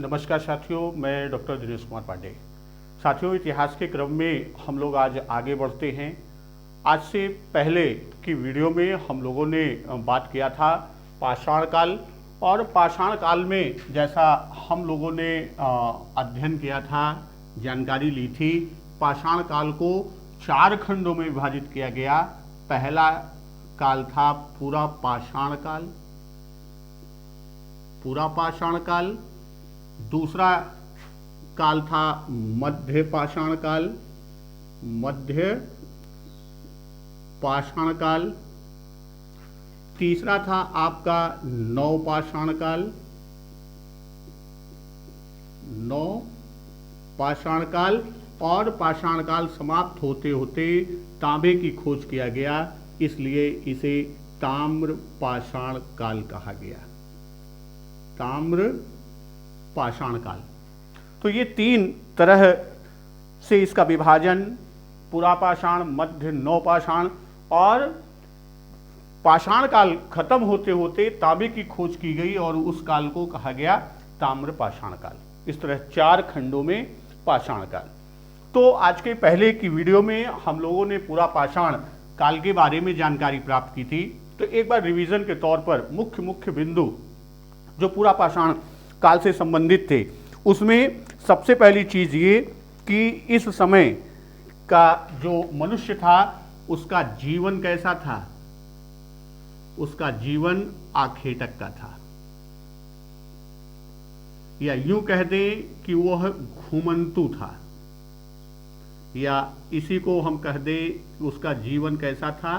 नमस्कार साथियों, मैं डॉक्टर दिनेश कुमार पांडे। साथियों, इतिहास के क्रम में हम लोग आज आगे बढ़ते हैं। आज से पहले की वीडियो में हम लोगों ने बात किया था पाषाण काल, और पाषाण काल में जैसा हम लोगों ने अध्ययन किया था, जानकारी ली थी, पाषाण काल को 4 खंडों में विभाजित किया गया। पहला काल था पूरा पाषाण काल, पूरा पाषाण काल। दूसरा काल था मध्य पाषाण काल, मध्य पाषाण काल। तीसरा था आपका नव पाषाण काल, नव पाषाण काल। और पाषाण काल समाप्त होते होते तांबे की खोज किया गया, इसलिए इसे ताम्र पाषाण काल कहा गया, ताम्र पाषाण काल। तो ये 3 तरह से इसका विभाजन, पूरा पाषाण, मध्य, नव पाषाण, और पाषाण काल खत्म होते होते तांबे की खोज की गई और उस काल को कहा गया ताम्र पाषाण काल। इस तरह 4 खंडों में पाषाण काल। तो आज के पहले की वीडियो में हम लोगों ने पूरा पाषाण काल के बारे में जानकारी प्राप्त की थी। तो एक बार रिवीजन के तौर पर मुख्य बिंदु जो पूरा पाषाण काल से संबंधित थे, उसमें सबसे पहली चीज ये कि इस समय का जो मनुष्य था उसका जीवन कैसा था। उसका जीवन आखेटक का था, या यूं कह दें कि वह घुमंतु था, या इसी को हम कह दें कि उसका जीवन कैसा था,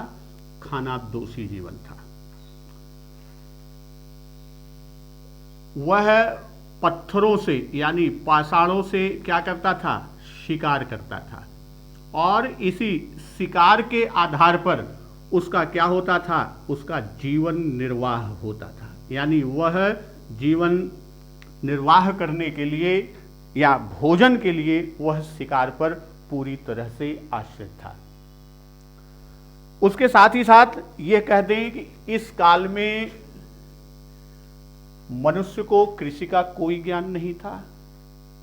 खानाबदोशी जीवन था। वह पत्थरों से यानी पाषाणों से क्या करता था, शिकार करता था, और इसी शिकार के आधार पर उसका क्या होता था, उसका जीवन निर्वाह होता था। यानी वह जीवन निर्वाह करने के लिए या भोजन के लिए वह शिकार पर पूरी तरह से आश्रित था। उसके साथ ही साथ यह कह दें कि इस काल में मनुष्य को कृषि का कोई ज्ञान नहीं था,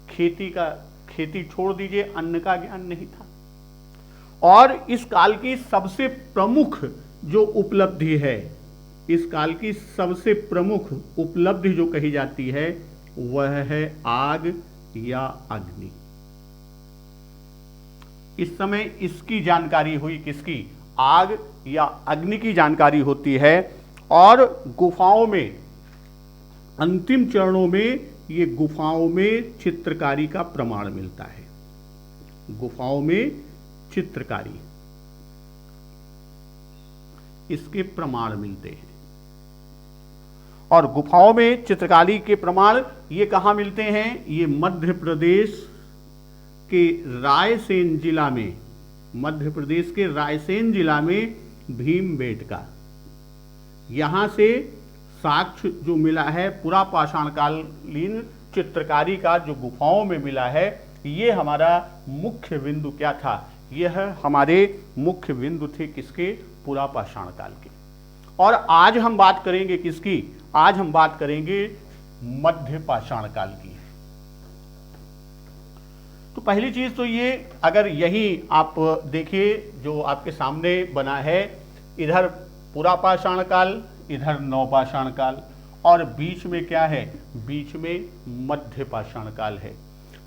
खेती छोड़ दीजिए, अन्न का ज्ञान नहीं था। और इस काल की सबसे प्रमुख जो उपलब्धि है, इस काल की सबसे प्रमुख उपलब्धि जो कही जाती है, वह है आग या अग्नि। इस समय इसकी जानकारी हुई, किसकी, आग या अग्नि की जानकारी होती है। और गुफाओं में, अंतिम चरणों में ये गुफाओं में चित्रकारी का प्रमाण मिलता है। गुफाओं में चित्रकारी, इसके प्रमाण मिलते हैं। और गुफाओं में चित्रकारी के प्रमाण ये कहां मिलते हैं, ये मध्य प्रदेश के रायसेन जिला में, मध्य प्रदेश के रायसेन जिला में भीमबेटका, यहां से साक्ष्य जो मिला है पूरा पाषाण कालीन चित्रकारी का, जो गुफाओं में मिला है, ये हमारा मुख्य बिंदु क्या था, यह हमारे मुख्य बिंदु थे किसके, पूरा पाषाण काल के। और आज हम बात करेंगे किसकी, आज हम बात करेंगे मध्य पाषाण काल की। तो पहली चीज तो ये, अगर यही आप देखिए जो आपके सामने बना है, इधर पूरा पाषाण काल, इधर नव पाषाण काल, और बीच में क्या है, बीच में मध्य पाषाण काल है।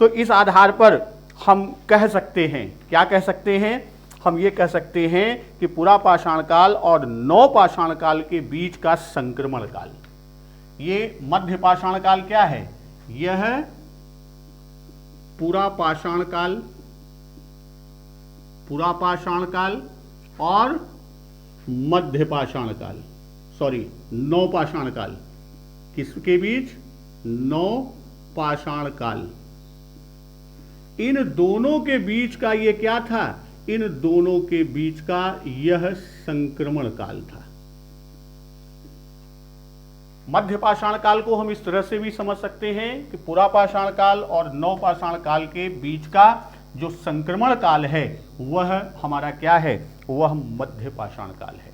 तो इस आधार पर हम कह सकते हैं, क्या कह सकते हैं, हम ये कह सकते हैं कि पूरा पाषाण काल और नव पाषाण काल के बीच का संक्रमण काल, ये मध्य पाषाण काल क्या है, यह पूरा पाषाण काल, पूरा पाषाण काल और मध्य पाषाण काल, सॉरी नव पाषाण काल, किसके बीच, नव पाषाण काल। इन दोनों के बीच का ये क्या था, इन दोनों के बीच का यह संक्रमण काल था। मध्य पाषाण काल को हम इस तरह से भी समझ सकते हैं कि पूरा पाषाण काल और नव पाषाण काल के बीच का जो संक्रमण काल है, वह हमारा क्या है, वह मध्य पाषाण काल है।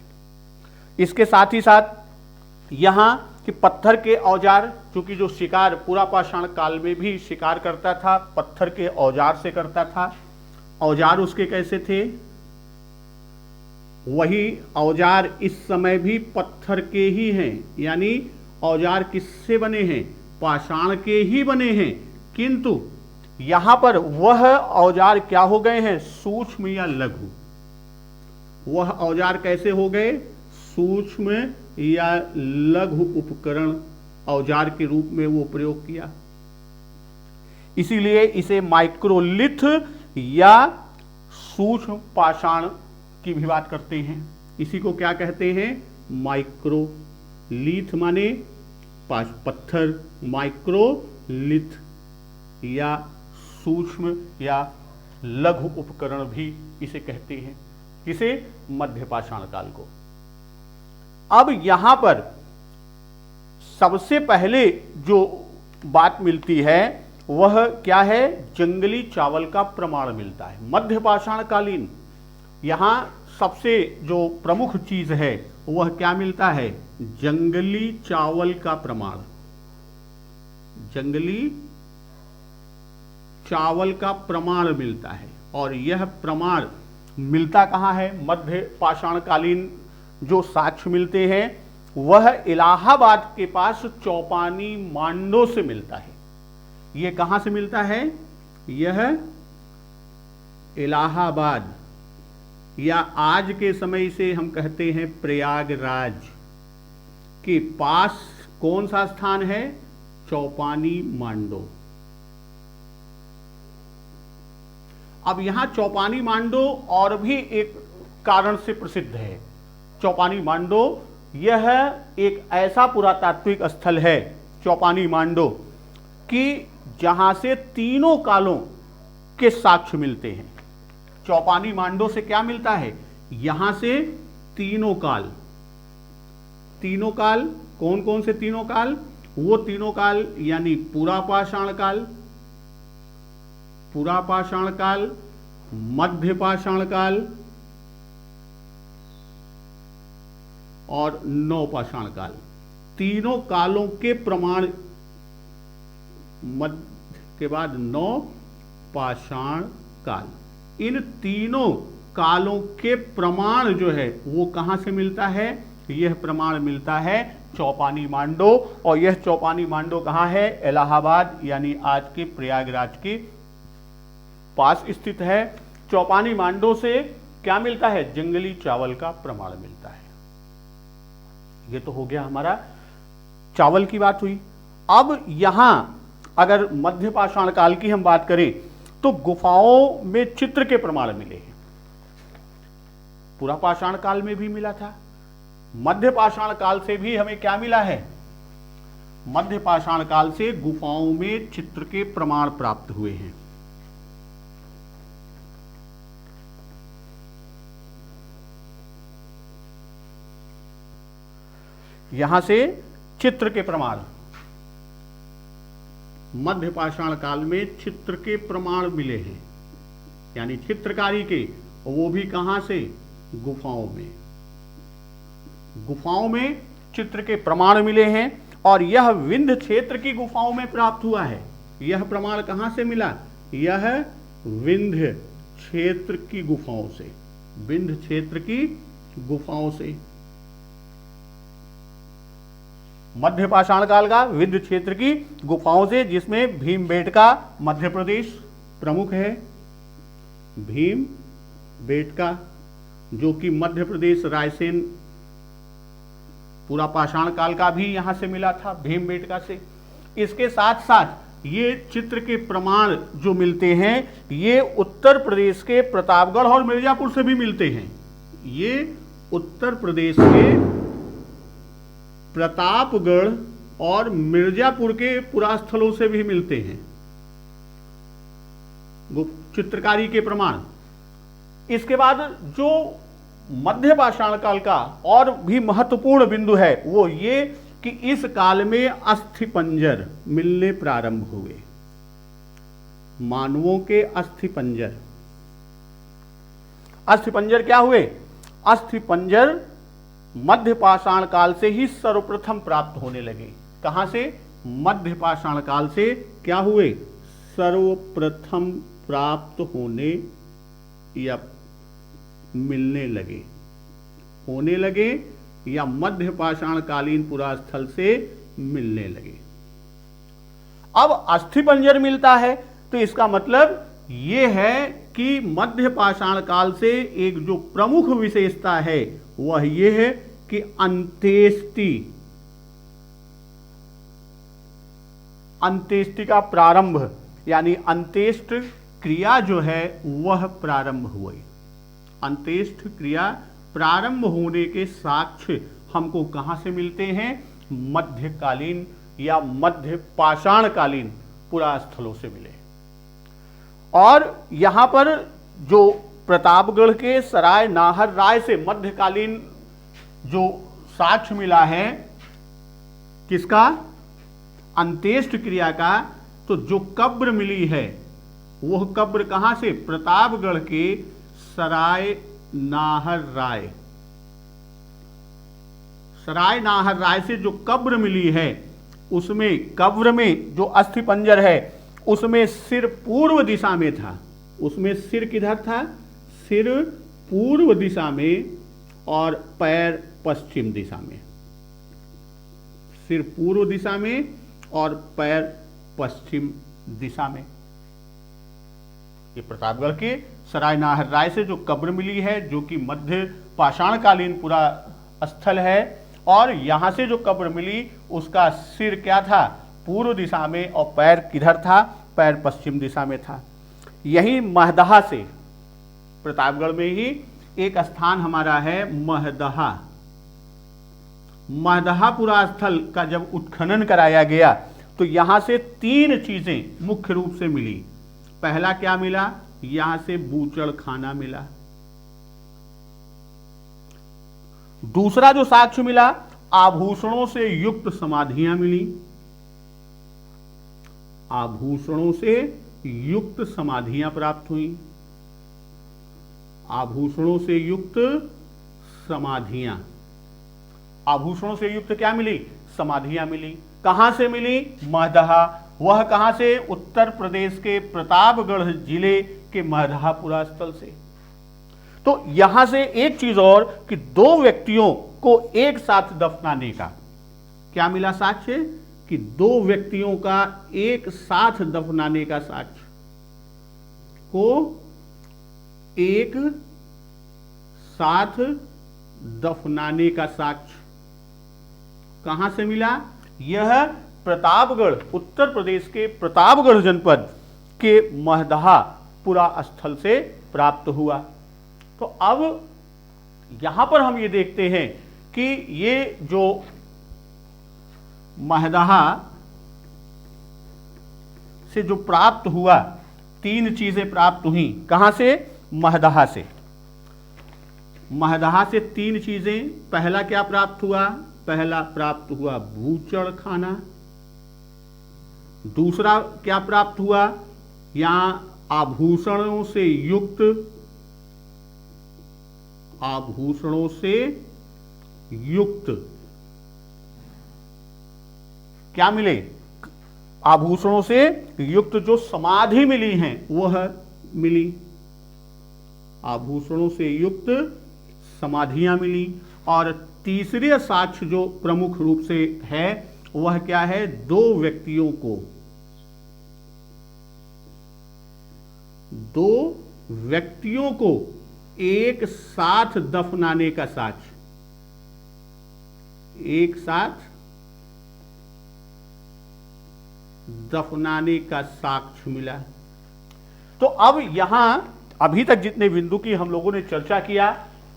इसके साथ ही साथ यहां कि पत्थर के औजार, क्योंकि जो शिकार पूरा पाषाण काल में भी शिकार करता था पत्थर के औजार से करता था। औजार उसके कैसे थे? वही औजार इस समय भी पत्थर के ही हैं, यानी औजार किससे बने हैं? पाषाण के ही बने हैं, किंतु यहां पर वह औजार क्या हो गए हैं? सूक्ष्म या लघु। वह औजार कैसे हो गए? सूक्ष्म या लघु उपकरण औजार के रूप में वो प्रयोग किया, इसीलिए इसे माइक्रोलिथ या सूक्ष्म पाषाण की भी बात करते हैं। इसी को क्या कहते हैं? माइक्रोलिथ माने पत्थर, माइक्रोलिथ या सूक्ष्म या लघु उपकरण भी इसे कहते हैं। किसे? मध्य पाषाण काल को। अब यहां पर सबसे पहले जो बात मिलती है वह क्या है? जंगली चावल का प्रमाण मिलता है मध्य पाषाण कालीन। यहां सबसे जो प्रमुख चीज है वह क्या मिलता है? जंगली चावल का प्रमाण। जंगली चावल का प्रमाण मिलता है, और यह प्रमाण मिलता कहां है? मध्य पाषाण कालीन जो साक्ष्य मिलते हैं वह इलाहाबाद के पास चौपानी मांडो से मिलता है। यह कहां से मिलता है? यह इलाहाबाद या आज के समय से हम कहते हैं प्रयागराज के पास कौन सा स्थान है? चौपानी मांडो। अब यहां चौपानी मांडो और भी एक कारण से प्रसिद्ध है। चौपानी मांडो यह एक ऐसा पुरातात्विक स्थल है चौपानी मांडो कि जहां से तीनों कालों के साक्ष्य मिलते हैं। चौपानी मांडो से क्या मिलता है? यहां से तीनों काल। तीनों काल कौन कौन से तीनों काल? वो तीनों काल यानी पूरा पाषाण काल, पूरा पाषाण काल, मध्य पाषाण काल और नव पाषाण काल। तीनों कालों के प्रमाण मध्य के बाद नव पाषाण काल। इन तीनों कालों के प्रमाण जो है वो कहां से मिलता है? यह प्रमाण मिलता है चौपानी मांडो, और यह चौपानी मांडो कहां है? इलाहाबाद यानी आज के प्रयागराज के पास स्थित है। चौपानी मांडो से क्या मिलता है? जंगली चावल का प्रमाण मिलता है। ये तो हो गया हमारा चावल की बात हुई। अब यहां अगर मध्य पाषाण काल की हम बात करें तो गुफाओं में चित्र के प्रमाण मिले हैं। पूरा पाषाण काल में भी मिला था, मध्य पाषाण काल से भी हमें क्या मिला है? मध्य पाषाण काल से गुफाओं में चित्र के प्रमाण प्राप्त हुए हैं। यहां से चित्र के प्रमाण, मध्य पाषाण काल में चित्र के प्रमाण मिले हैं, यानी चित्रकारी के, वो भी कहां से? गुफाओं में। गुफाओं में चित्र के प्रमाण मिले हैं, और यह विंध्य क्षेत्र की गुफाओं में प्राप्त हुआ है। यह प्रमाण कहां से मिला? यह विंध्य क्षेत्र की गुफाओं से, विंध्य क्षेत्र की गुफाओं से। मध्य पाषाण काल का विंध्य क्षेत्र की गुफाओं से, जिसमें भीमबेटका मध्य प्रदेश प्रमुख है। भीमबेटका जो कि मध्य प्रदेश रायसेन पूरा पाषाण काल का भी यहां से मिला था, भीमबेटका से। इसके साथ साथ ये चित्र के प्रमाण जो मिलते हैं ये उत्तर प्रदेश के प्रतापगढ़ और मिर्जापुर से भी मिलते हैं। ये उत्तर प्रदेश के प्रतापगढ़ और मिर्जापुर के पुरास्थलों से भी मिलते हैं चित्रकारी के प्रमाण। इसके बाद जो मध्य पाषाण काल का और भी महत्वपूर्ण बिंदु है वो ये कि इस काल में अस्थिपंजर मिलने प्रारंभ हुए। मानवों के अस्थिपंजर, अस्थिपंजर क्या हुए? अस्थिपंजर मध्य पाषाण काल से ही सर्वप्रथम प्राप्त होने लगे। कहां से? मध्य पाषाण काल से क्या हुए? सर्वप्रथम प्राप्त होने या मिलने लगे, होने लगे या मध्य पाषाण कालीन पुरास्थल से मिलने लगे। अब अस्थिपंजर मिलता है तो इसका मतलब यह है कि मध्य पाषाण काल से एक जो प्रमुख विशेषता है वह यह है कि अंत्येष्टि का प्रारंभ, यानी अंत्येष्ट क्रिया जो है वह प्रारंभ हुई। अंत्येष्ट क्रिया प्रारंभ होने के साक्ष्य हमको कहां से मिलते हैं? मध्यकालीन या मध्य पाषाणकालीन पुरास्थलों से मिले। और यहां पर जो प्रतापगढ़ के सराय नाहर राय से मध्यकालीन जो साक्ष्य मिला है, किसका? अंत्येष्ट क्रिया का। तो जो कब्र मिली है वह कब्र कहां से? प्रतापगढ़ के सराय नाहर राय। सराय नाहर राय से जो कब्र मिली है उसमें कब्र में जो अस्थिपंजर है उसमें सिर पूर्व दिशा में था। उसमें सिर किधर था? सिर पूर्व दिशा में और पैर पश्चिम दिशा में। सिर पूर्व दिशा में और पैर पश्चिम दिशा में। ये प्रतापगढ़ के सराय नाहर राय से जो कब्र मिली है, जो कि मध्य पाषाणकालीन पुरा स्थल है, और यहां से जो कब्र मिली उसका सिर क्या था? पूर्व दिशा में, और पैर किधर था? पैर पश्चिम दिशा में था। यही महदहा से, प्रतापगढ़ में ही एक स्थान हमारा है महदहा। महदहा पुरास्थल का जब उत्खनन कराया गया तो यहां से 3 चीजें मुख्य रूप से मिली। पहला क्या मिला? यहां से बूचड़ खाना मिला। दूसरा जो साक्ष्य मिला, आभूषणों से युक्त समाधियां मिली। आभूषणों से युक्त समाधियां प्राप्त हुई। आभूषणों से युक्त समाधियां। आभूषणों से युक्त क्या मिली? समाधियां मिली। कहां से मिली? महदहा। वह कहां से? उत्तर प्रदेश के प्रतापगढ़ जिले के महदहा पुरास्थल से। तो यहां से एक चीज और कि 2 व्यक्तियों को एक साथ दफनाने का क्या मिला साक्ष्य? कि 2 व्यक्तियों का एक साथ दफनाने का साक्ष्य को एक साथ दफनाने का साक्ष्य कहां से मिला? यह प्रतापगढ़, उत्तर प्रदेश के प्रतापगढ़ जनपद के महदहा पुरा स्थल से प्राप्त हुआ। तो अब यहां पर हम ये देखते हैं कि ये जो महदहा से जो प्राप्त हुआ, 3 चीजें प्राप्त हुई। कहां से? महदहा से। महदहा से 3 चीजें। पहला क्या प्राप्त हुआ? पहला प्राप्त हुआ बूचड़ खाना। दूसरा क्या प्राप्त हुआ? यहां आभूषणों से युक्त, आभूषणों से युक्त क्या मिले? आभूषणों से युक्त जो समाधि मिली हैं वह मिली। आभूषणों से युक्त समाधियां मिली। और तीसरे साक्ष्य जो प्रमुख रूप से है वह क्या है? 2 व्यक्तियों को, 2 व्यक्तियों को एक साथ दफनाने का साक्ष्य। एक साथ दफनाने का साक्ष्य मिला। तो अब यहां अभी तक जितने बिंदु की हम लोगों ने चर्चा किया,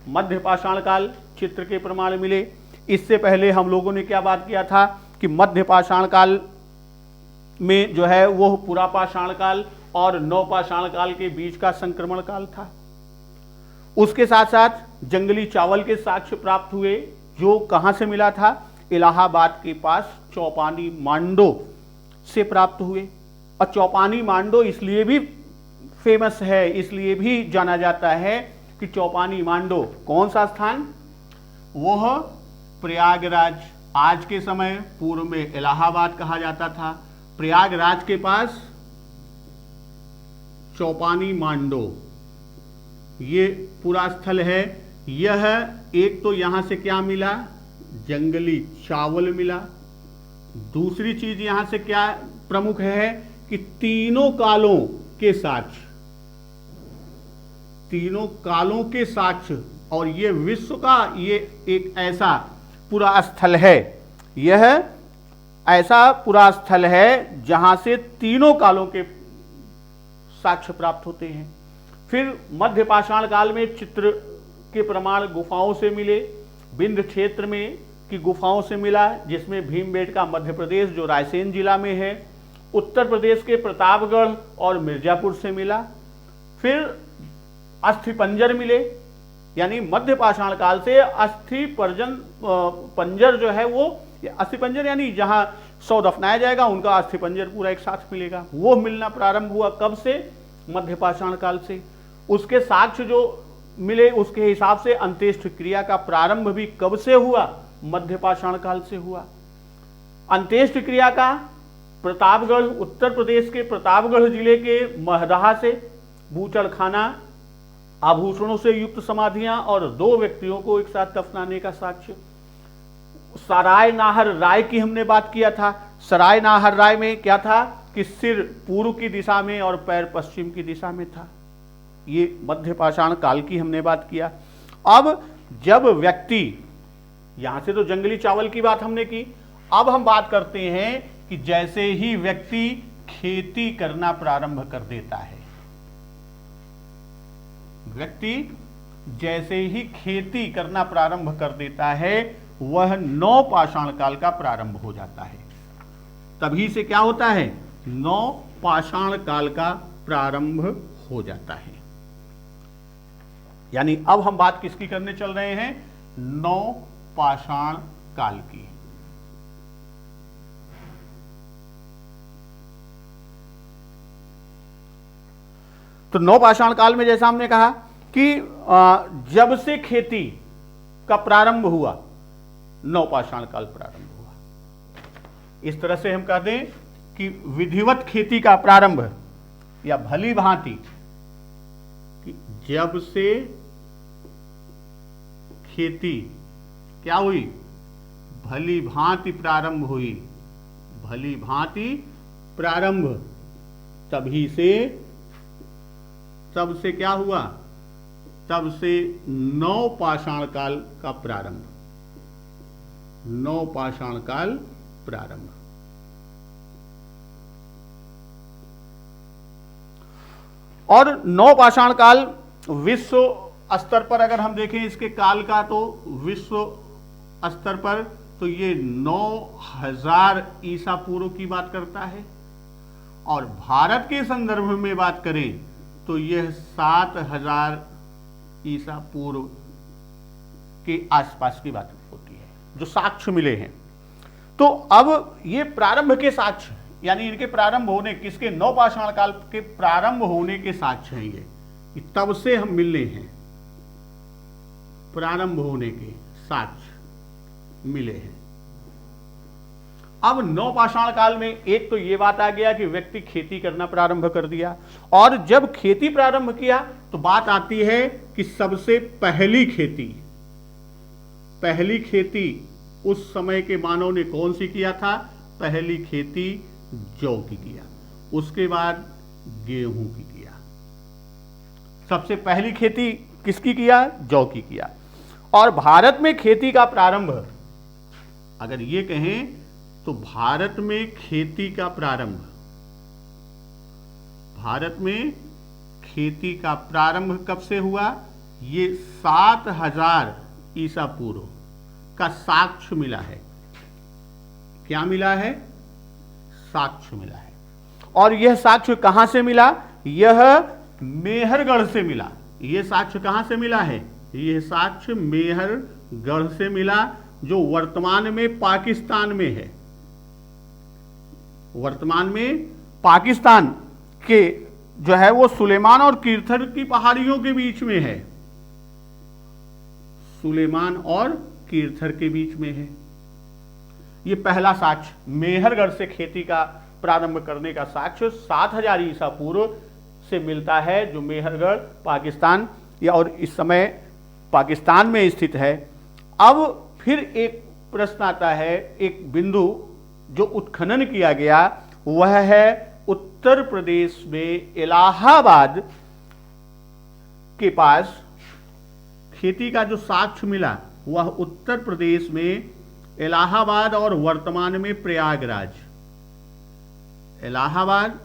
मध्य पाषाण काल चित्र के प्रमाण मिले। इससे पहले हम लोगों ने क्या बात किया था कि मध्य पाषाण काल में जो है वह पुरा पाषाण काल और नव पाषाण काल के बीच का संक्रमण काल था। उसके साथ साथ जंगली चावल के साक्ष्य प्राप्त हुए, जो कहां से मिला था? इलाहाबाद के पास चौपानी मांडो से प्राप्त हुए। और चौपानी मांडो इसलिए भी फेमस है, इसलिए भी जाना जाता है कि चौपानी मांडो कौन सा स्थान? वह प्रयागराज, आज के समय पूर्व में इलाहाबाद कहा जाता था, प्रयागराज के पास चौपानी मांडो ये पूरा स्थल है। यह एक तो यहां से क्या मिला, जंगली चावल मिला। दूसरी चीज यहां से क्या प्रमुख है कि तीनों कालों के साक्ष्य, तीनों कालों के साक्ष्य, और ये विश्व का ये एक ऐसा पूरा स्थल है, यह ऐसा पूरा स्थल है जहां से तीनों कालों के साक्ष्य प्राप्त होते हैं। फिर मध्य पाषाण काल में चित्र के प्रमाण गुफाओं से मिले, विंध्य क्षेत्र में की गुफाओं से मिला, जिसमें भीमबेटका मध्य प्रदेश जो रायसेन जिला में है, उत्तर प्रदेश के प्रतापगढ़ और मिर्जापुर से मिला। फिर अस्थिपंजर मिले, यानी मध्य पाषाण काल से अस्थि पंजर जो है वो अस्थिपंजर यानी जहां शव दफनाया जाएगा उनका अस्थिपंजर पूरा एक साथ मिलेगा, वो मिलना प्रारंभ हुआ। कब से? मध्य पाषाण काल से। उसके साक्ष्य जो मिले उसके हिसाब से अंत्येष्टि क्रिया का प्रारंभ भी कब से हुआ? मध्य पाषाण काल से हुआ। अंत्येष्टि क्रिया का प्रतापगढ़, उत्तर प्रदेश के प्रतापगढ़ जिले के महदहा से बूचड़खाना, आभूषणों से युक्त समाधियां और 2 व्यक्तियों को एक साथ दफनाने का साक्ष्य। सराय नाहर राय की हमने बात किया था। सराय नाहर राय में क्या था कि सिर पूर्व की दिशा में और पैर पश्चिम की दिशा में था। ये मध्य पाषाण काल की हमने बात किया। अब जब व्यक्ति, यहां से तो जंगली चावल की बात हमने की, अब हम बात करते हैं कि जैसे ही व्यक्ति खेती करना प्रारंभ कर देता है, व्यक्ति जैसे ही खेती करना प्रारंभ कर देता है वह नौ पाषाण काल का प्रारंभ हो जाता है। तभी से क्या होता है? नौ पाषाण काल का प्रारंभ हो जाता है। यानी अब हम बात किसकी करने चल रहे हैं? नौ पाषाण काल की। तो नौ पाषाण काल में जैसा हमने कहा कि जब से खेती का प्रारंभ हुआ, नौ पाषाण काल प्रारंभ हुआ। इस तरह से हम कह दें कि विधिवत खेती का प्रारंभ या भली भांति, कि जब से खेती क्या हुई? भली भांति प्रारंभ हुई, भली भांति प्रारंभ, तभी से, तब से क्या हुआ? तब से नौ पाषाण काल का प्रारंभ, नौ पाषाण काल प्रारंभ। और नौ पाषाण काल विश्व स्तर पर अगर हम देखें इसके काल का, तो विश्व स्तर पर तो ये 9000 ईसा पूर्व की बात करता है, और भारत के संदर्भ में बात करें तो यह 7000 ईसा पूर्व के आसपास की बात होती है, जो साक्ष्य मिले हैं। तो अब ये प्रारंभ के साक्ष्य, यानी इनके प्रारंभ होने, किसके? नौ पाषाण काल के प्रारंभ होने के साक्ष्य हैं ये, कि तब से हम मिले हैं, प्रारंभ होने के साक्ष्य मिले हैं। अब नौ पाषाण काल में एक तो ये बात आ गया कि व्यक्ति खेती करना प्रारंभ कर दिया, और जब खेती प्रारंभ किया तो बात आती है कि सबसे पहली खेती उस समय के मानव ने कौन सी किया था? पहली खेती जौ की किया, उसके बाद गेहूं की किया। सबसे पहली खेती किसकी किया? जौ की किया। और भारत में खेती का प्रारंभ, अगर ये कहें तो भारत में खेती का प्रारंभ, भारत में खेती का प्रारंभ कब से हुआ? ये 7000 ईसा पूर्व का साक्ष्य मिला है। क्या मिला है? साक्ष्य मिला है। और यह साक्ष्य कहां से मिला? यह मेहरगढ़ से मिला। यह साक्ष्य कहां से मिला है? यह साक्ष्य मेहरगढ़ से मिला, जो वर्तमान में पाकिस्तान में है। वर्तमान में पाकिस्तान के जो है वो सुलेमान और कीर्थर की पहाड़ियों के बीच में है, सुलेमान और कीर्थर के बीच में है। ये पहला साक्ष्य मेहरगढ़ से खेती का प्रारंभ करने का साक्ष्य 7000 ईसा पूर्व से मिलता है, जो मेहरगढ़ पाकिस्तान या और इस समय पाकिस्तान में स्थित है। अब फिर एक प्रश्न आता है, एक बिंदु जो उत्खनन किया गया वह है उत्तर प्रदेश में इलाहाबाद के पास खेती का जो साक्ष्य मिला वह उत्तर प्रदेश में इलाहाबाद और वर्तमान में प्रयागराज। इलाहाबाद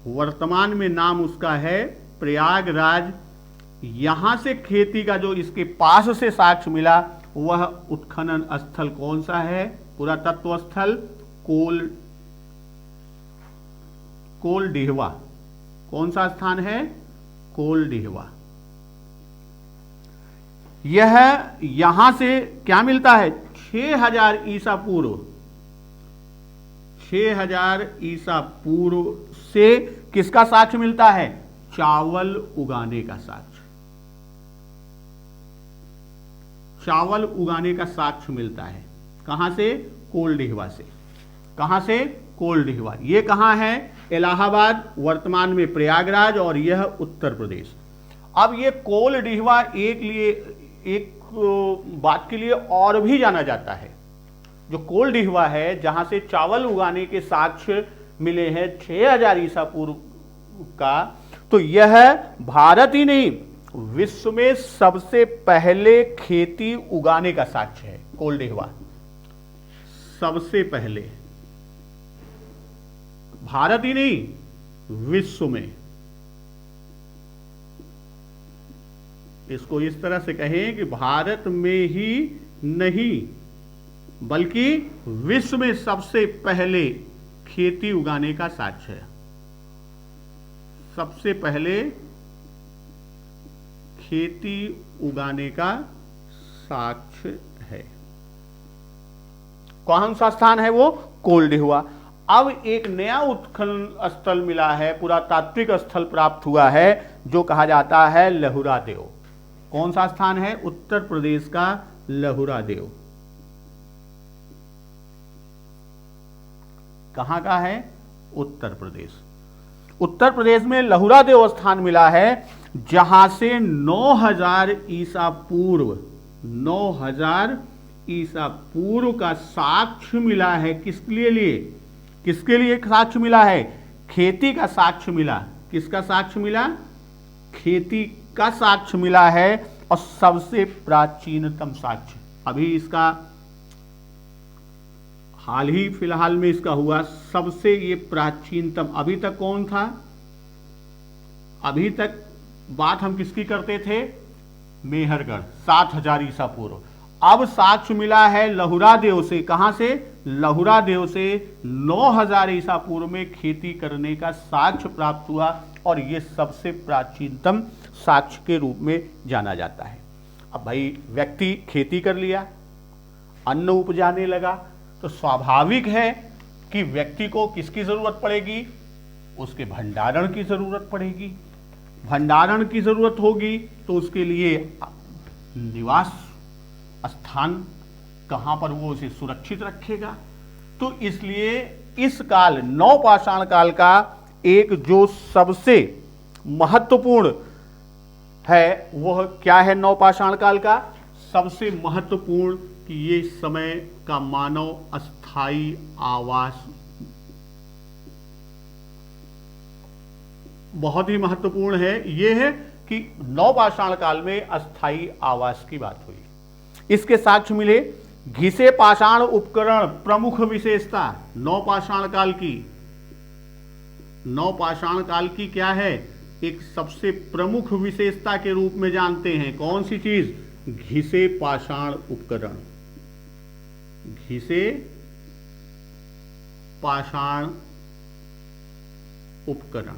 वर्तमान में नाम उसका है प्रयागराज। यहां से खेती का जो इसके पास से साक्ष्य मिला वह उत्खनन स्थल कौन सा है? पुरातत्व स्थल कोलडिहवा। कौन सा स्थान है? कोलडिहवा। यह यहां से क्या मिलता है? 6000 ईसा पूर्व, 6000 ईसा पूर्व से किसका साक्ष्य मिलता है? चावल उगाने का साक्ष्य। चावल उगाने का साक्ष्य मिलता है। कहां से? कोलडिहवा से। कहां से? कोलडिहवा। ये कहां है? इलाहाबाद, वर्तमान में प्रयागराज, और यह उत्तर प्रदेश। अब ये कोलडिहवा एक बात के लिए और भी जाना जाता है। जो कोलडिहवा है, जहां से चावल उगाने के साक्ष्य मिले हैं 6000 ईसा पूर्व का, तो यह भारत ही नहीं विश्व में सबसे पहले खेती उगाने का साक्ष्य है। कोलडिहवा सबसे पहले, भारत ही नहीं विश्व में। इसको इस तरह से कहें कि भारत में ही नहीं बल्कि विश्व में सबसे पहले खेती उगाने का साक्ष्य है। सबसे पहले खेती उगाने का साक्ष्य है। कौन सा स्थान है वो? कोलडिहवा। अब एक नया उत्खनन स्थल मिला है, पुरातात्विक स्थल प्राप्त हुआ है, जो कहा जाता है लहुरा देव। कौन सा स्थान है? उत्तर प्रदेश का लहुरा देव। कहां का है? उत्तर प्रदेश। उत्तर प्रदेश में लहुरा देव स्थान मिला है, जहां से 9000 ईसा पूर्व, 9000 ईसा पूर्व का साक्ष्य मिला है। किसके लिए? किसके लिए साक्ष्य मिला है? खेती का साक्ष्य मिला। किसका साक्ष्य मिला? खेती का साक्ष्य मिला है, और सबसे प्राचीनतम साक्ष्य। अभी इसका हाल ही फिलहाल में इसका हुआ सबसे ये प्राचीनतम। अभी तक कौन था? अभी तक बात हम किसकी करते थे? मेहरगढ़ 7000 ईसा पूर्व। अब साक्ष्य मिला है लहुरा देव से। कहां से? लहुरा देव से 9000 ईसा पूर्व में खेती करने का साक्ष्य प्राप्त हुआ, और यह सबसे प्राचीनतम साक्ष्य के रूप में जाना जाता है। अब भाई व्यक्ति खेती कर लिया, अन्न उपजाने लगा, तो स्वाभाविक है कि व्यक्ति को किसकी जरूरत पड़ेगी? उसके भंडारण की जरूरत पड़ेगी। भंडारण की जरूरत होगी तो उसके लिए निवास स्थान कहां पर वो उसे सुरक्षित रखेगा। तो इसलिए इस काल नवपाषाण काल का एक जो सबसे महत्वपूर्ण है वह क्या है? नवपाषाण काल का सबसे महत्वपूर्ण कि ये समय का मानव अस्थायी आवास बहुत ही महत्वपूर्ण है। यह है कि नवपाषाण काल में अस्थायी आवास की बात हुई। इसके साक्ष्य मिले घिसे पाषाण उपकरण। प्रमुख विशेषता नवपाषाण काल की, नवपाषाण काल की क्या है? एक सबसे प्रमुख विशेषता के रूप में जानते हैं। कौन सी चीज? घिसे पाषाण उपकरण। घिसे पाषाण उपकरण।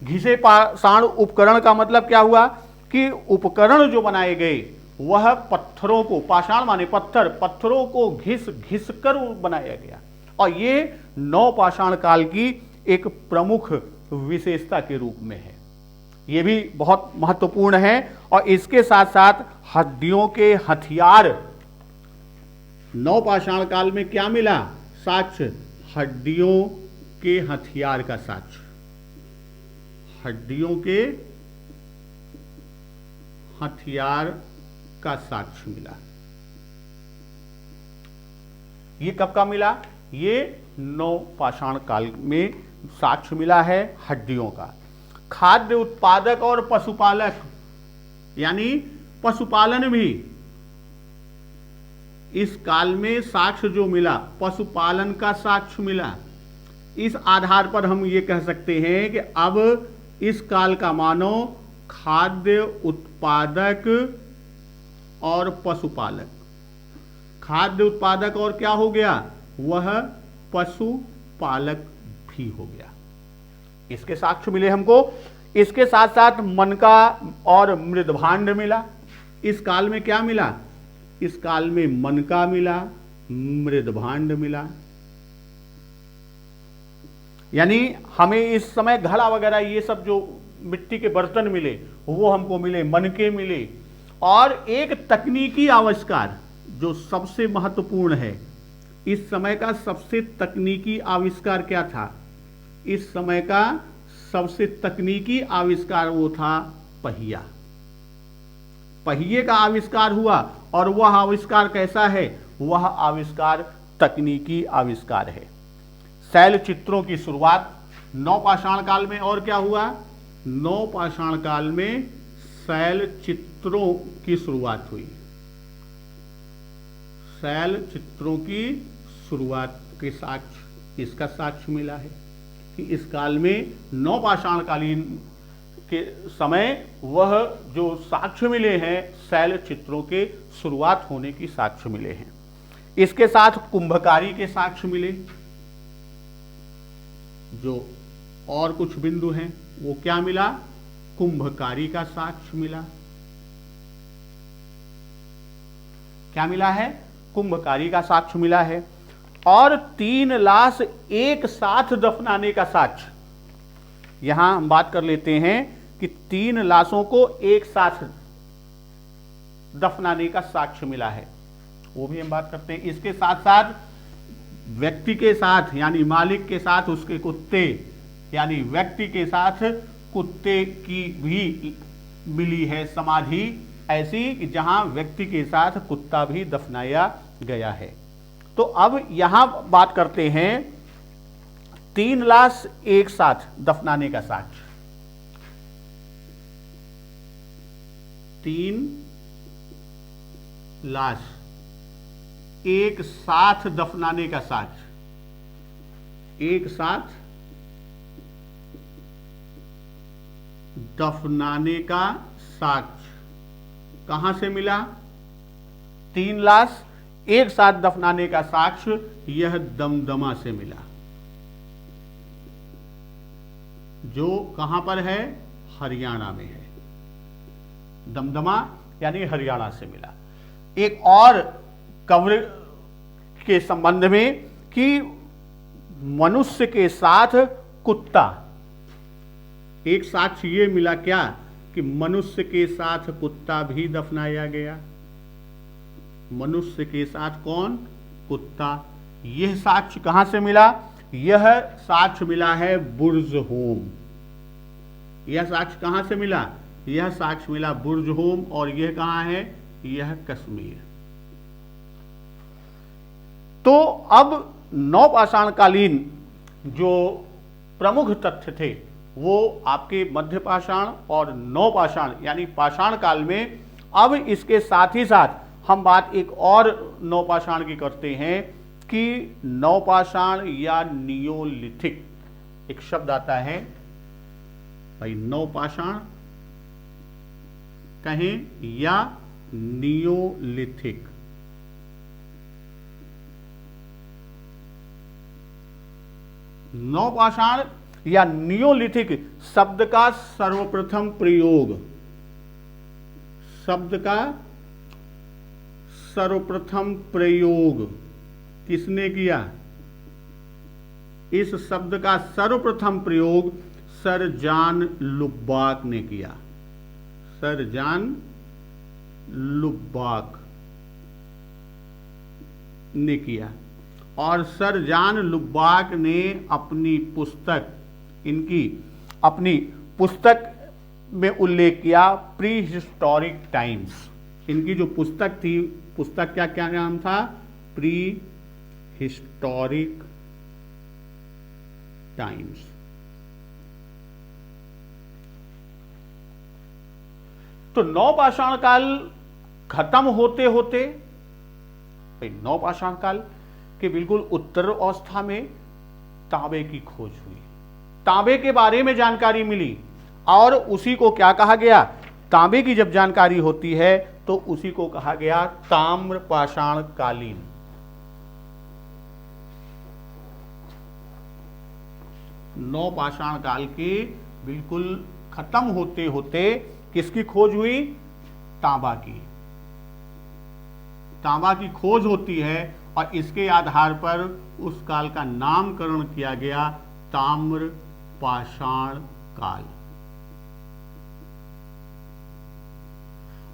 घिसे पाषाण उपकरण का मतलब क्या हुआ कि उपकरण जो बनाए गए वह पत्थरों को, पाषाण माने पत्थर, पत्थरों को घिस घिस कर बनाया गया, और ये नवपाषाण काल की एक प्रमुख विशेषता के रूप में है। ये भी बहुत महत्वपूर्ण है। और इसके साथ साथ हड्डियों के हथियार नवपाषाण काल में क्या मिला साक्ष्य? हड्डियों के हथियार का साक्ष्य, हड्डियों के हथियार का साक्ष्य मिला। ये कब का मिला? ये नवपाषाण काल में साक्ष्य मिला है हड्डियों का। खाद्य उत्पादक और पशुपालक यानी पशुपालन भी इस काल में साक्ष्य जो मिला, पशुपालन का साक्ष्य मिला। इस आधार पर हम ये कह सकते हैं कि अब इस काल का मानव खाद्य उत्पादक और पशुपालक, खाद्य उत्पादक और क्या हो गया? वह पशुपालक भी हो गया। इसके साक्ष्य मिले हमको। इसके साथ साथ मन का और मृदभांड मिला। इस काल में क्या मिला? इस काल में मन का मिला, मृदभांड मिला। यानी हमें इस समय घड़ा वगैरह ये सब जो मिट्टी के बर्तन मिले वो हमको मिले, मन के मिले। और एक तकनीकी आविष्कार जो सबसे महत्वपूर्ण है, इस समय का सबसे तकनीकी आविष्कार क्या था? इस समय का सबसे तकनीकी आविष्कार वो था पहिया। पहिए का आविष्कार हुआ और वह आविष्कार कैसा है? वह आविष्कार तकनीकी आविष्कार है। शैल चित्रों की शुरुआत नवपाषाण काल में। और क्या हुआ? नवपाषाण काल में शैल चित्रों की शुरुआत हुई। शैल चित्रों की शुरुआत के साक्ष्य, इसका साक्ष्य मिला है कि इस काल में नवपाषाण कालीन के समय वह जो साक्ष्य मिले हैं शैल चित्रों के शुरुआत होने की साक्ष्य मिले हैं। इसके साथ कुंभकारी के साक्ष्य मिले। जो और कुछ बिंदु हैं वो क्या मिला? कुंभकारी का साक्ष्य मिला। क्या मिला है? कुंभकारी का साक्ष्य मिला है। और 3 लाश एक साथ दफनाने का साक्ष्य। यहां हम बात कर लेते हैं कि 3 लाशों को एक साथ दफनाने का साक्ष्य मिला है, वो भी हम बात करते हैं। इसके साथ साथ व्यक्ति के साथ यानी मालिक के साथ उसके कुत्ते, यानी व्यक्ति के साथ कुत्ते की भी मिली है समाधि ऐसी कि जहां व्यक्ति के साथ कुत्ता भी दफनाया गया है। तो अब यहां बात करते हैं 3 लाश एक साथ दफनाने का साक्ष्य। 3 लाश एक साथ दफनाने का साक्ष्य। एक साथ दफनाने का साक्ष्य कहां से मिला? 3 लाश एक साथ दफनाने का साक्ष्य यह दमदमा से मिला, जो कहां पर है? हरियाणा में है। दमदमा यानी हरियाणा से मिला। एक और कब्र के संबंध में कि मनुष्य के साथ कुत्ता, एक साक्ष्य ये मिला क्या कि मनुष्य के साथ कुत्ता भी दफनाया गया। मनुष्य के साथ कौन? कुत्ता। यह साक्ष्य कहां से मिला? यह साक्ष्य मिला है बुर्जहोम। यह साक्ष्य कहां से मिला? यह साक्ष्य मिला बुर्जहोम। और यह कहां है? यह कश्मीर। तो अब नवपाषाणकालीन जो प्रमुख तथ्य थे वो आपके मध्यपाषाण और नवपाषाण यानी पाषाण काल में। अब इसके साथ ही साथ हम बात एक और नवपाषाण की करते हैं कि नवपाषाण या नियोलिथिक, एक शब्द आता है भाई, नवपाषाण कहें या नियोलिथिक। नवपाषाण या नियोलिथिक शब्द का सर्वप्रथम प्रयोग, शब्द का सर्वप्रथम प्रयोग किसने किया? इस शब्द का सर्वप्रथम प्रयोग सर जॉन लुबाक ने किया। सर जॉन लुबाक ने किया और सर जॉन लुबाक ने अपनी पुस्तक में उल्लेख किया प्री हिस्टोरिक टाइम्स। इनकी जो पुस्तक थी, पुस्तक क्या क्या नाम था? Pre historic times. तो नवपाषाण काल खत्म होते होते नवपाषाण काल के बिल्कुल उत्तर अवस्था में तांबे की खोज हुई, तांबे के बारे में जानकारी मिली और उसी को क्या कहा गया? तांबे की जब जानकारी होती है तो उसी को कहा गया ताम्रपाषाण कालीन। नवपाषाण काल के बिल्कुल खत्म होते होते किसकी खोज हुई? तांबा की। तांबा की खोज होती है और इसके आधार पर उस काल का नामकरण किया गया ताम्रपाषाण काल।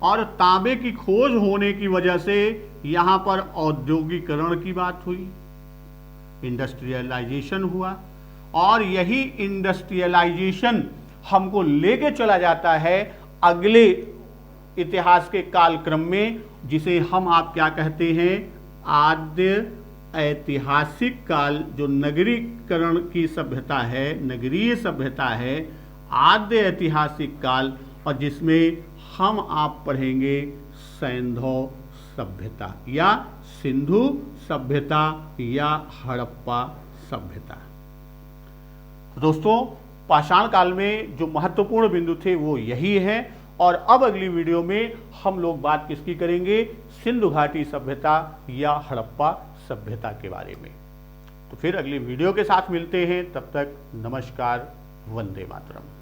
और तांबे की खोज होने की वजह से यहां पर औद्योगिकरण की बात हुई, इंडस्ट्रियलाइजेशन हुआ और यही इंडस्ट्रियलाइजेशन हमको लेके चला जाता है अगले इतिहास के कालक्रम में, जिसे हम आप क्या कहते हैं? आद्य ऐतिहासिक काल। जो नगरीकरण की सभ्यता है, नगरीय सभ्यता है, आद्य ऐतिहासिक काल, और जिसमें हम आप पढ़ेंगे सैंधव सभ्यता या सिंधु सभ्यता या हड़प्पा सभ्यता। दोस्तों, पाषाण काल में जो महत्वपूर्ण बिंदु थे वो यही है। और अब अगली वीडियो में हम लोग बात किसकी करेंगे? सिंधु घाटी सभ्यता या हड़प्पा सभ्यता के बारे में। तो फिर अगली वीडियो के साथ मिलते हैं, तब तक नमस्कार, वंदे मातरम।